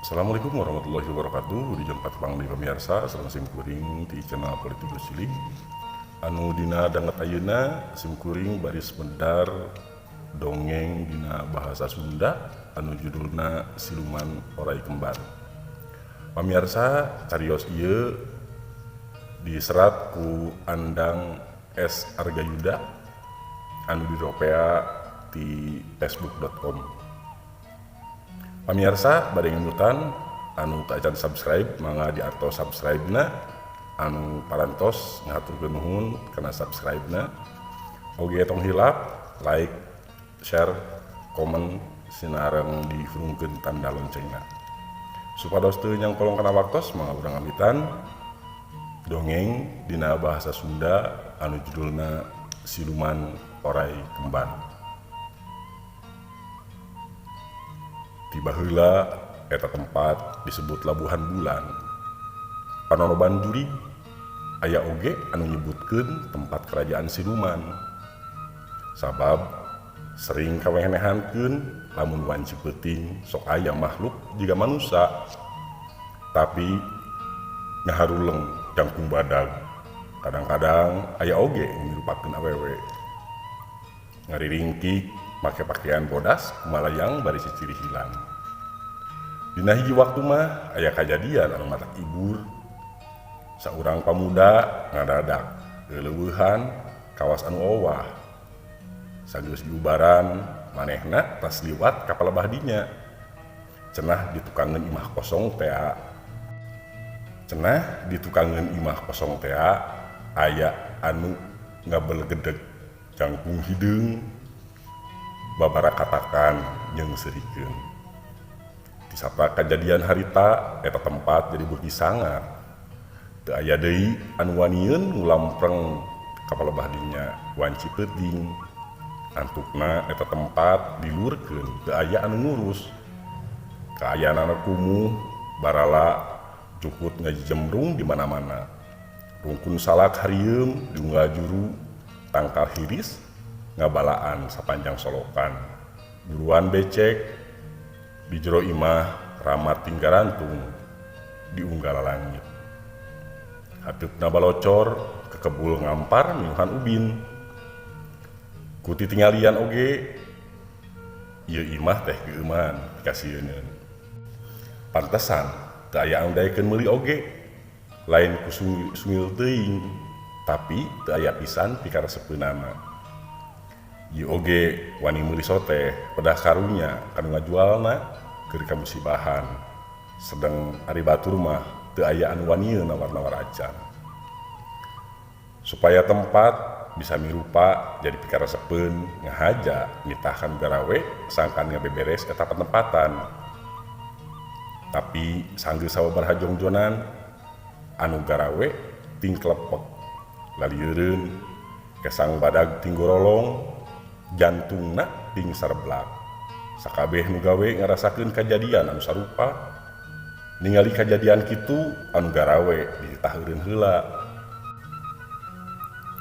Assalamualaikum warahmatullahi wabarakatuh. Di jempat pang di pemirsa sareng sim kuring di channel Politik Cilik. Anu dina danget ayeuna sim kuring baris medar dongeng dina bahasa Sunda anu judulna Siluman Orai Kembar. Pamirsa carios ieu diserat ku Andang S. Argayuda anu diropea di facebook.com. Pamirsa bade ngemutan anu tak acan subscribe mangga di artos subscribe na anu parantos ngaturkeun nuhun kana subscribe na oge tong hilap like share komen sinareng dihurungkeun tanda loncengna supados teu nyangkolong kana waktos mangga urang amitan dongeng dina bahasa Sunda anu judulna Siluman Orai Kembar. Tiba heula eta tempat disebut Labuhan Bulan. Panonoban juri aya oge anu nyebutkeun tempat kerajaan siluman. Sabab sering kawenehankeun lamun wanci peuting sok aya makhluk jiga manusia. Tapi ngaharuleng jangkung badag. Kadang-kadang aya oge ngirupakeun awewe. Ngariringkik make pakaian bodas kumalayang bari ciciri hilang. Dina hiji waktu mah aya kajadian anu matak ibur. Saurang pamuda ngadadak leuweuhan kawas anu owah. Sageus diubaran manehna tas liwat ka palebah dinya. Cenah ditukangeun imah kosong tea aya anu ngabelegedeg jangkung hideung babara katakan jeung serikeun. Disapa kajadian harita eta tempat jadi beuki sangar. Teu aya deui anu wanieun ngulampreng ka palebah dinya wanci peuting. Antukna eta tempat dilurkeun teu aya anu ngurus. Kaayaanana kumuh barala cukut ngajemrung di mana-mana. Rungkun salak harieum diunggah juru tangkal hiris ngabalaan sapanjang solokan. Buruan becek di jero imah ramat tinggarantung di unggala langit. Hateupna balocor kekebul ngampar minuhan ubin. Ku titingalian oge ieu imah teh geuman dikasieun. Pantesan teu aya anu daekeun meuli oge. Lain ku sungil teuing, tapi teu aya pisan pikaresepeunana. Ieu oge wani meuli sote pedah karunya kanu ngajualna keur kamusibahan. Sedeng ari batur mah teu aya anu wanieun nawar-nawar acan. Supaya tempat bisa mirupa jadi pikaresepeun ngahaja nitahkan garawe sangkan ngabeberes eta penempatan. Tapi sanggeus sababaraha jongjonan anu garawe ting klepek lalieureun kesang badag ting gorolong jantungna ting sarblak. Sakabeh nu gawe ngarasakeun kajadian anu sarupa. Ningali kajadian kitu anu garawe ditaheureun heula.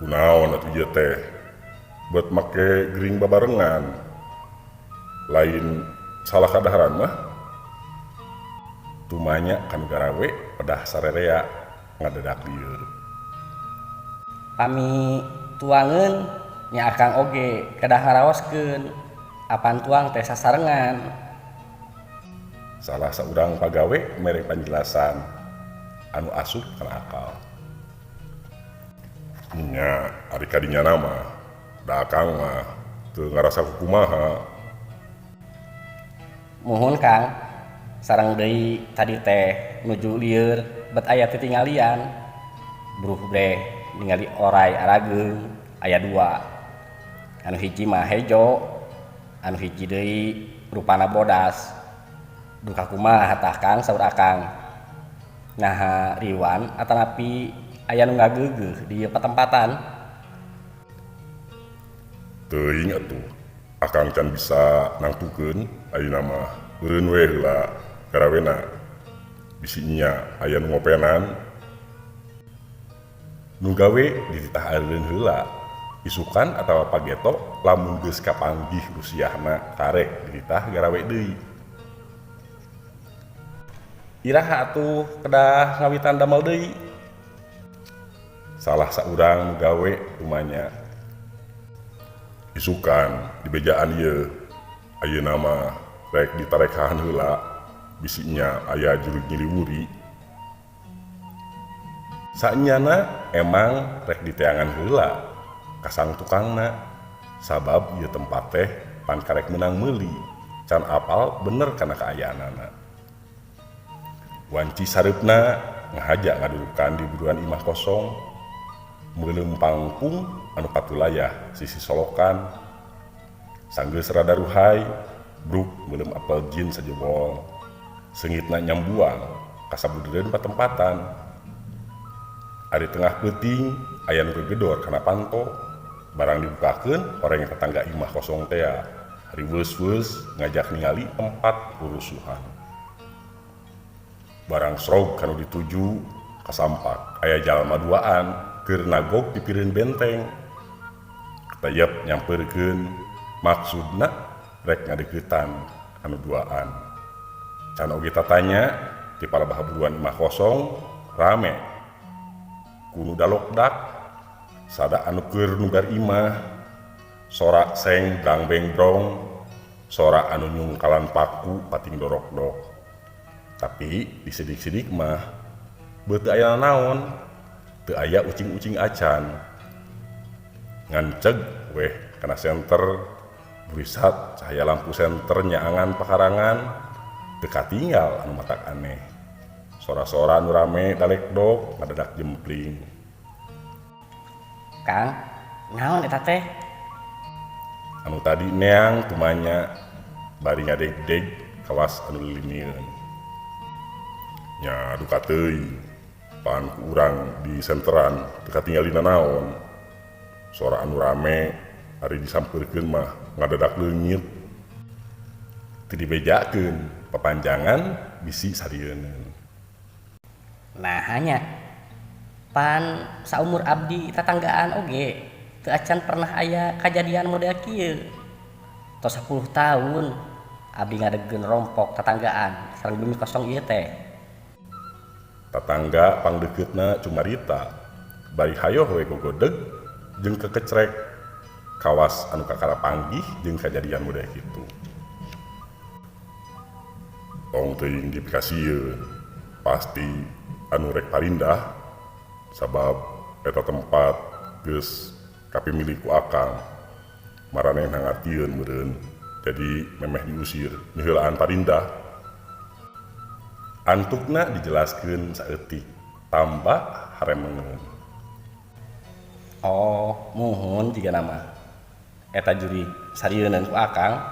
Kunaon atuh ieu teh? Buat make gering babarengan. Lain salah kadaharan mah. Tumanya kan garawe pedah sarerea ngadadak lieur. Kami tuangeun nya akang oge kedah ngaraoskeun apan tuang teh sasarengan. Salah saurang pagawe mere panjelasan anu asup kana akal. Nya ari kadinya nama da akang mah teu ngarasa kumaha. Muhun Kang, sareng deui tadi teh nuju lieur bet aya titingalian. Bruh breh ningali orai arageung aya dua. Anu hiji mah hejo, anu hiji deui rupana bodas. Duka kumaha tah Kang saur akang. Nah riwan atanapi aya nu ngageugeuh di patempatan. Teuing atuh akang can bisa nangtukeun ayeuna mah eureun we heula garawena bisinya aya nu ngopenan nu gawe dititahareun heula isukan atawa pageto lamun geus kapanggih usiana karek dititah garawe deui. Iraha atuh kedah ngawitan damel deui. Salah saurang nu gawe rumanya. Isukan di bejaan ieu ayeuna mah rek ditarekaan heula bisinya aya jurug nyiliwuri. Saenyana emang rek diteangan heula kasang tukangna sabab ieu tempat teh pan karek menang meuli can apal bener kana kaayaanana. Wanci sareupna ngahaja ngadudukan di buruan imah kosong meuleuh pangpung anu patulayah sisi solokan sanggeus rada ruhai bruk meuleuh apel jin sajebol seungitna nyambuang kasabudeureun patempatan. Ari tengah peuting aya nu gegedor kana panto barang dibukakeun orang yang tetangga imah kosong teh hari weus-weus ngajak ningali tempat rusuhan. Barang srog kanu dituju kasampak aya jalma duaan keur nagok di pireun benteng. Katayep nyampeurkeun maksudna rek ngadeuketan anu duaan. Can oge tatanya ti palabaha buruan imah kosong rame kuno dalokdak sada anu keur nugar imah sorak seng brang bengbrong sorak anu nyungkalan paku pating dorok-dok. Tapi di sidik-sidik mah beuteung aya naon teu aya ucing-ucing acan nganceg weh kana senter burisat cahaya lampu senter nyaangan pakarangan teu katinggal anu matak aneh. Sora-sora anu rame dalekdok ngadadak jempling. Kang, naon eta teh? Anu tadi neang tumanya bari ngadeg-deg kawas anu lilinieun. Nya duka teuing pan ku urang di senteran teu katinggalina naon. Sora anu rame ari disampeurkeun mah ngadadak leungit. Teu dibejakeun papanjangan bisi sarieun. Nah hanya pan saumur abdi tetanggaan oge teu acan pernah aya kajadian model kieu. Tos 10 tahun abdi ngadegkeun rompok tetanggaan sareng bumi kosong ieu teh. Tetangga pangdeuketna cumarita bari hayo we gogodeg jeung kekecrek kawas anu kakara panggih jeung kajadian model kitu. Tong teuing dipikasieun pasti anu rek parindah sabab eta tempat geus kapimilih ku akang maraneh nangatieun meureun jadi memeh diusir niheulaan parindah. Antukna dijelaskeun saeutik tambah haremengeun. Oh muhun jiga nama eta juri sarieun ku akang.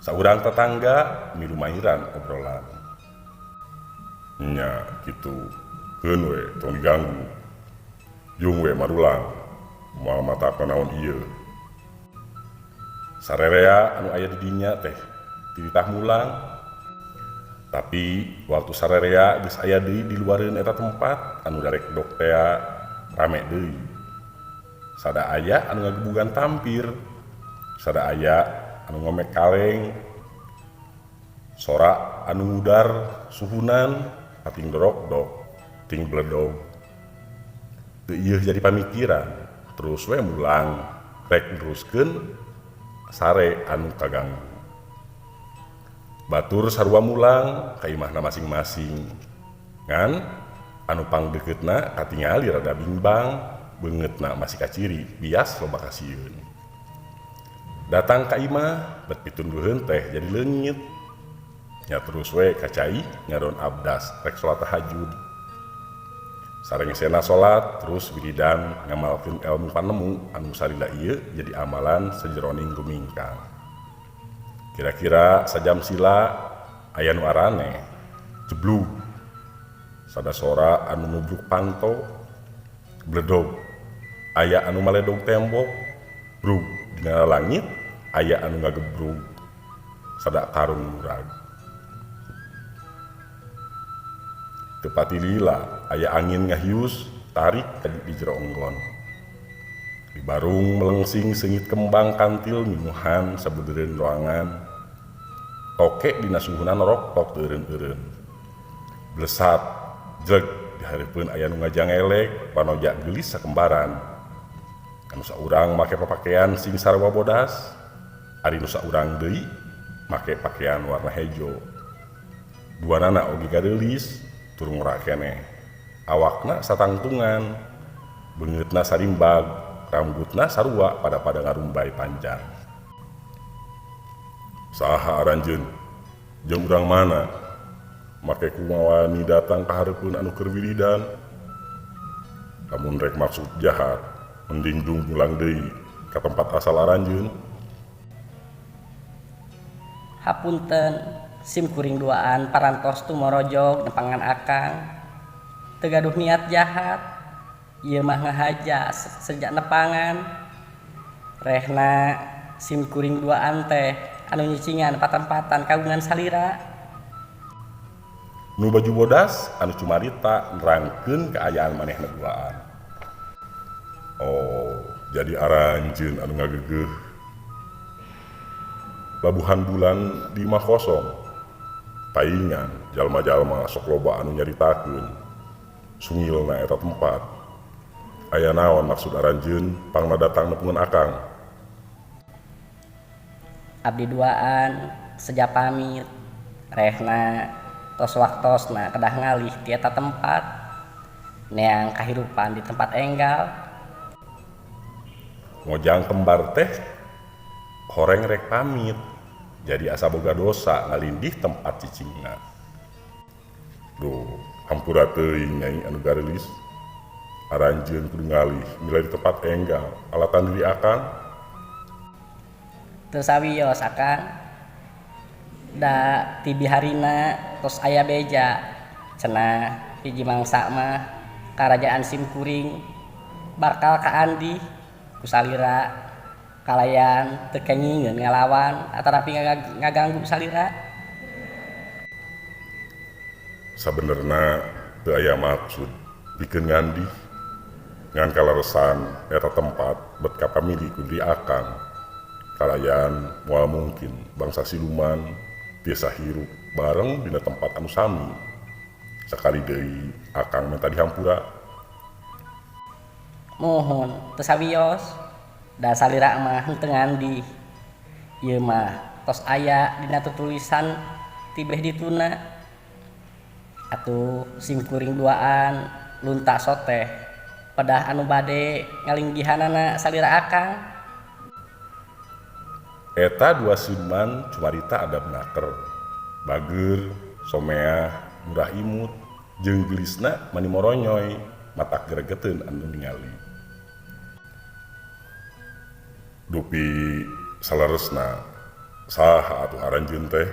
Saurang tetangga milu mairan obrolan. Nya kitu keun we tong diganggu jeung we marulang moal matakna naon ieu. Sarerea anu aya di dinya teh dititah mulang. Tapi waktu sarerea geus aya deui di luareun eta tempat anu darek dok teh rame deui. Sada aya anu ngagebugan tampir, sada aya anu ngomek kaleng, sora anu ngudar suhunan pating dorok-dok, ting bledog. Teu ieu jadi pamikiran, terus we mulang rek neruskeun sare anu kaganggu. Batur sarua mulang ka imahna masing-masing. Ngan anu pangdeuketna katingali rada bimbang, beungeutna masih kaciri bias loba kasieun. Datang ka imah bet pitunduheun teh jadi leungit. Nya terus we kacai nyaron abdas rek salat tahajud. Sarengsena salat terus wiridan ngamalkeun ilmu panemu anu salila ieu jadi amalan sajeroning gumingkang. Kira-kira sajam sila aya nu arane jeblug. Sadasora anu nubruk panto bledog. Aya anu maledog tembok brug dina langit aya anu ngagebrug. Sada karung murag. Tepati lila aya angin ngahius tarik di jero enggon. Di barung melengsing sengit kembang kantil minuhan sabeudeureun ruangan. Toke dina suhunan roktok teureun-teureun. Blesat jeg di hareupeun aya nu ngajangelek panoja geulis sakembaran. Anu saurang make papakean sing sarua bodas, ari nu saurang deui make pakaian warna hejo. Duanana oge gadeulis tur ngora keneh. Awakna satangtungan, beungeutna sarimbag, rambutna sarua pada ngarumbai panjang. Saha aranjeun? Jeung urang mana? Make kumawani datang ka hareupeun anu keur wiridan. Lamun rek maksud jahat, mending dung pulang deui ka tempat asal aranjeun. Hapunten, sim kuring duaan parantos tumorojog nepangan akang. Teu gaduh niat jahat. Ieu mah ngahaja sejak nepangan. Rehna sim kuring duaan teh anu nyicingan patan-patan kagungan salira. Nu baju bodas anu cumarita nerangkeun kaayaan manehna duaan. Oh, jadi aranjeun anu ngageugeuh. Labuhan bulan di imah kosong. Paingan jalma-jalma sok loba anu nyaritakeun sungilna eta tempat. Aya naon maksud aranjeun pangna datang nepungeun akang? Abdi duaan seja pamit. Rehna tos waktosna kedah ngalih ti eta tempat. Neang kahirupan di tempat enggal. Ngojang kembar teh horeng rek pamit. Jadi asa boga dosa ngalindih tempat cicingna. Duh, hampura teuing nyai anu gareulis. Aranjeun kudu ngalih milih di tempat enggal alatan diri akang. Teu sawios akang. Da ti biharina tos aya beja. Cenah hiji mangsa mah karajaan sim kuring bakal kaandih ku salira. Kalayan teu kengingin ngalawan atarapi ngaganggu salira. Sabenerna teu aya maksud pikeun ngandih ngan kalaresan eta tempat bet kapamili ku diri akang. Kalayan moal mungkin bangsa siluman tiasa hirup bareng dina tempat anu sami. Sakali deui akang minta dihampura. Mohon teu sawios. Da salira mah henteu ngandih. Ieu mah tos aya dina tulisan tibeh dituna. Atuh sim kuring duaan lunta soteh pedah anu bade ngalinggihanana salira akang. Eta dua siluman cumarita adab naker. Bageur, someah, murah imut, jeung gelisna mani moronyoy, matak gregeteun anu ningali. Dupi salaresna saha atuh aranjeun teh?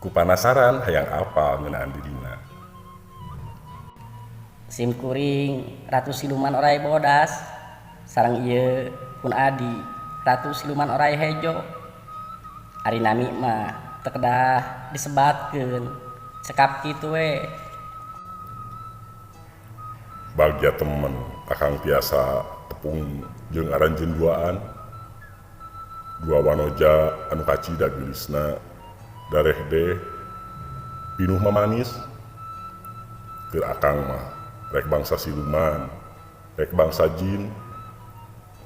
Ku panasaran hayang apal ngeunaan dirina. Sim kuring ratu siluman oray bodas sareng ieu pun adi ratu siluman oray hejo. Ari nami mah teu kedah disebatkeun cekap kitu we. Bagja temen akang tiasa tepung jeung aranjeun duaan. Dua wanoja anu kacida geulisna dareh deh pinuh mamanis. Keur akang mah rek bangsa siluman, rek bangsa jin,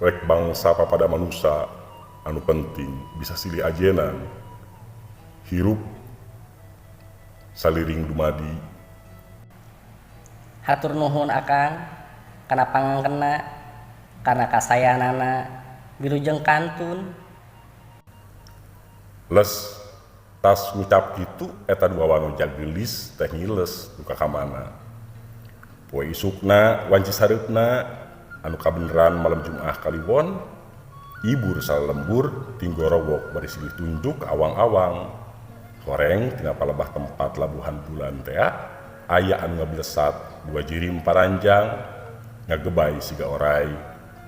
rek bangsa papada manusia anu penting bisa silih ajenan hirup saliring dumadi. Hatur nuhun akang kana pangangkenna karena kasayanana wilujeng kantun. Les tas ngucap kitu eta dua wanoja geulis teh ngiles duka ka mana. Poe isukna wanci sareupna anu kabeneran malam Jumat Kaliwon ibur salembur tinggorowok bari silih tunjuk awang-awang. Horeng tina palebah tempat labuhan bulan teh aya anu ngablesat dua jirim paranjang ngagebay siga oray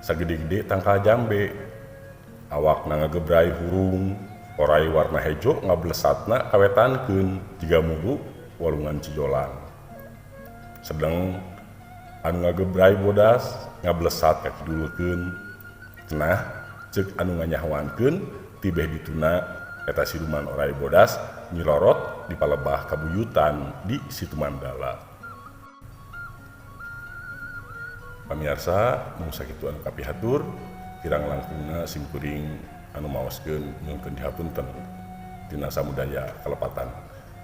sagede-gede tangkal jambe. Awakna ngagebray hurung oray warna hejo ngablesatna kawetankeun jiga mulu Walungan Cijolan. Sedang anu ngagebrai bodas ngablesat kaki dulukeun. Cenah ceuk anu nganyahwankeun tibeh dituna eta siluman orai bodas nyilorot di palebah kabuyutan di Situ Mandala. Pamirsa, mung sakitu anu kapihatur, kirang langkungna simkuring anu maoskeun nyuhunkeun dihapunten tina samudaya kalepatan.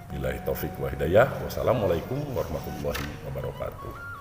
Billahi taufik wa hidayah. Wassalamualaikum warahmatullahi wabarakatuh.